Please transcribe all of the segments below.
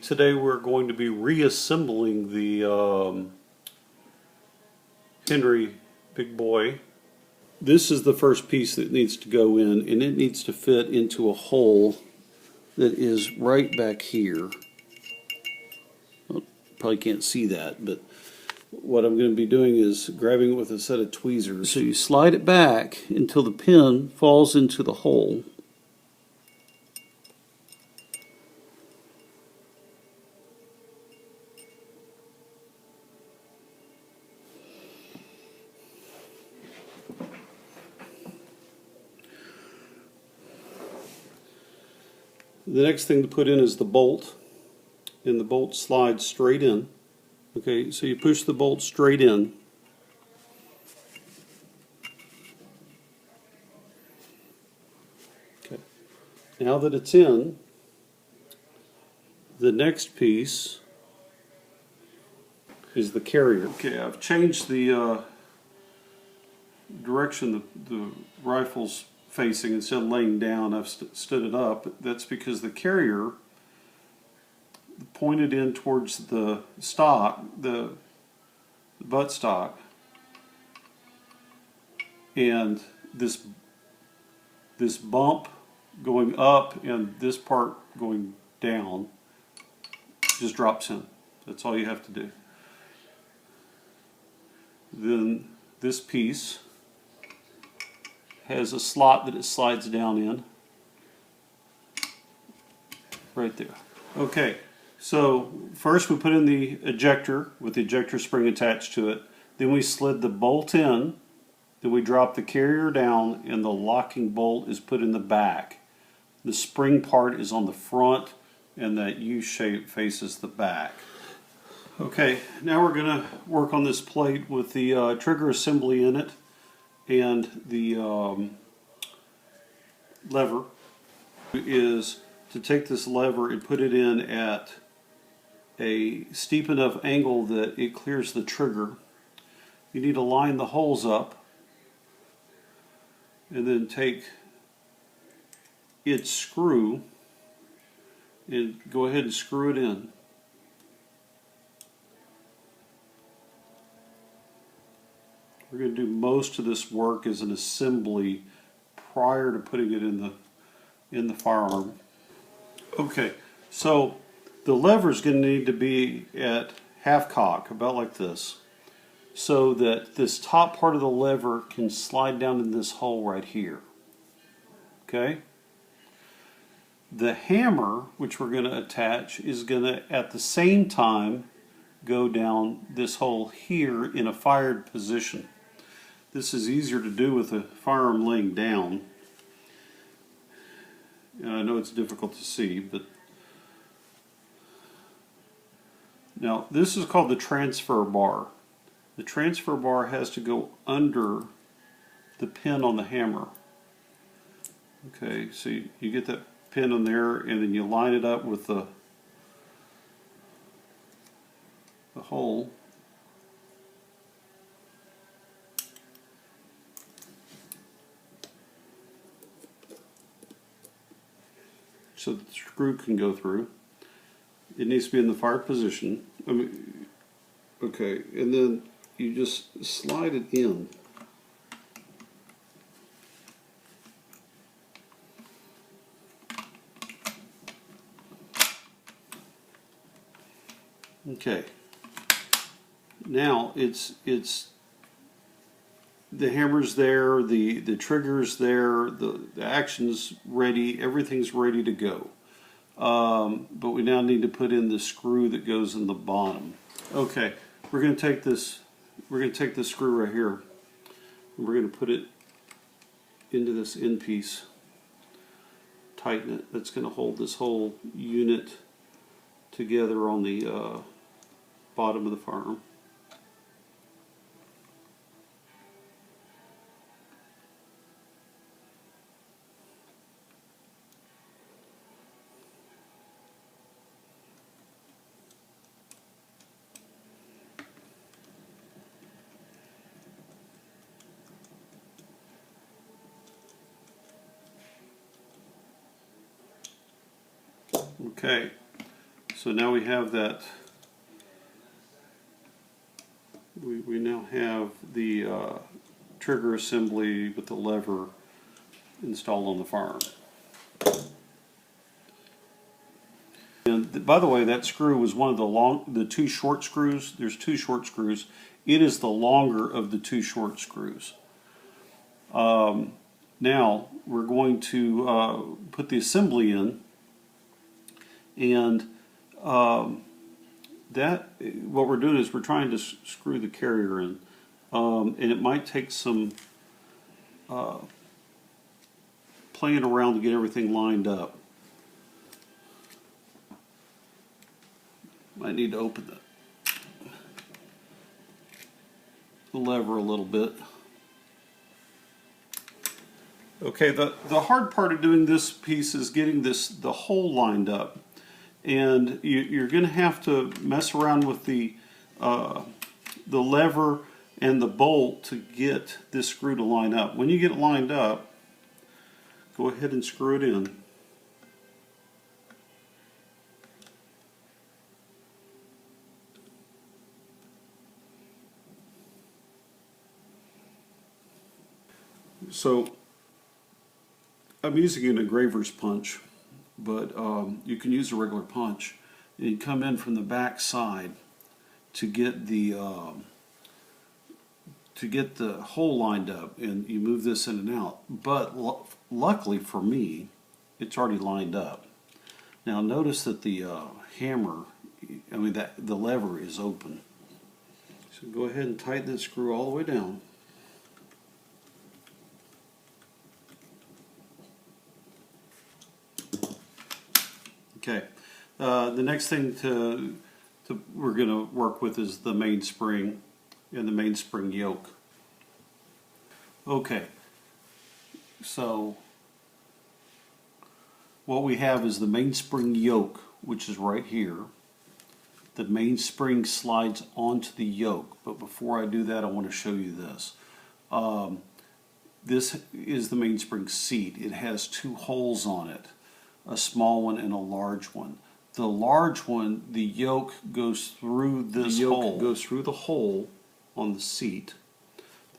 Today we're going to be reassembling the Henry Big Boy. This is the first piece that needs to go in, and it needs to fit into a hole that is right back here. Well, probably can't see that, but what I'm going to be doing is grabbing it with a set of tweezers. So you slide it back until the pin falls into the hole. The next thing to put in is the bolt, and the bolt slides straight in. Okay, so you push the bolt straight in. Okay, now that it's in, the next piece is the carrier. Okay, I've changed the direction the rifle's facing. Instead of laying down, I've stood it up. That's because the carrier pointed in towards the stock, the butt stock, and this bump going up and this part going down just drops in. That's all you have to do. Then this piece has a slot that it slides down in, right there. Okay, so first we put in the ejector with the ejector spring attached to it. Then we slid the bolt in. Then we drop the carrier down, and the locking bolt is put in the back. The spring part is on the front, and that U shape faces the back. Okay, now we're going to work on this plate with the trigger assembly in it and the lever. Is to take this lever and put it in at a steep enough angle that it clears the trigger. You need to line the holes up and then take its screw and go ahead and screw it in. We're going to do most of this work as an assembly prior to putting it in the firearm. Okay, so the lever is going to need to be at half cock, about like this, so that this top part of the lever can slide down in this hole right here. Okay? The hammer, which we're going to attach, is going to at the same time go down this hole here in a fired position. This is easier to do with the firearm laying down. I know it's difficult to see, but now this is called the transfer bar. The transfer bar has to go under the pin on the hammer. Okay, so you get that pin on there, and then you line it up with the hole. So the screw can go through. It needs to be in the fired position. Okay, and then you just slide it in. Okay. Now it's the hammer's there, the trigger's there, the action's ready, everything's ready to go. But we now need to put in the screw that goes in the bottom. Okay, we're going to take this screw right here, and we're going to put it into this end piece. Tighten it. That's going to hold this whole unit together on the bottom of the firearm. Okay, So now we have that. We now have the trigger assembly with the lever installed on the firearm. And by the way, that screw was one of the two short screws. There's two short screws. It is the longer of the two short screws. Now we're going to put the assembly in, and what we're doing is we're trying to screw the carrier in, and it might take some playing around to get everything lined up. Might need to open the lever a little bit. Okay, the hard part of doing this piece is getting the hole lined up, and you're going to have to mess around with the lever and the bolt to get this screw to line up. When you get it lined up, go ahead and screw it in. So I'm using an engraver's punch, but you can use a regular punch. And you come in from the back side to get the hole lined up, and you move this in and out. But luckily for me, it's already lined up. Now notice that the the lever is open. So go ahead and tighten that screw all the way down. Okay, the next thing we're going to work with is the mainspring and the mainspring yoke. Okay, so what we have is the mainspring yoke, which is right here. The mainspring slides onto the yoke, but before I do that, I want to show you this. This is the mainspring seat. It has two holes on it, a small one and a large one. The large one, the yoke goes through this hole. Goes through the hole on the seat.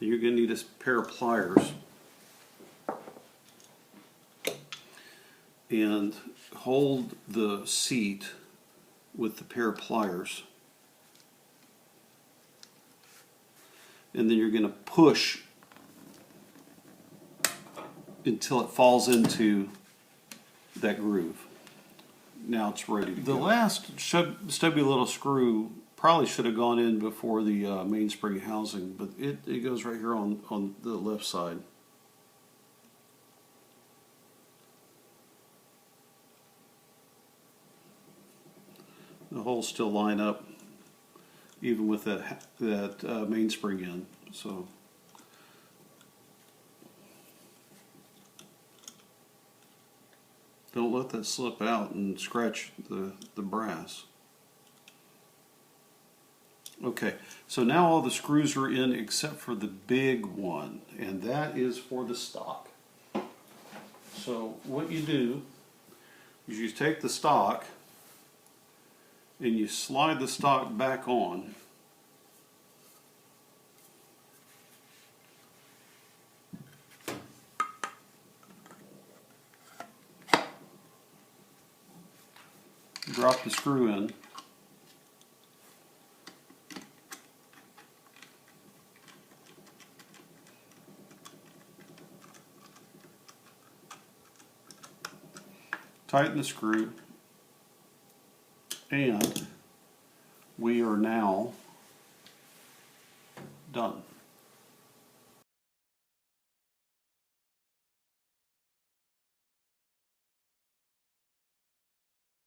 Then you're going to need a pair of pliers and hold the seat with the pair of pliers. And then you're going to push until it falls into that groove. Now it's ready to go. The last stubby little screw probably should have gone in before the mainspring housing, but it goes right here on the left side. The holes still line up even with that mainspring in. So don't let that slip out and scratch the brass. Okay, so now all the screws are in except for the big one, and that is for the stock. So what you do is you take the stock and you slide the stock back on. Drop the screw in. Tighten the screw, and we are now done.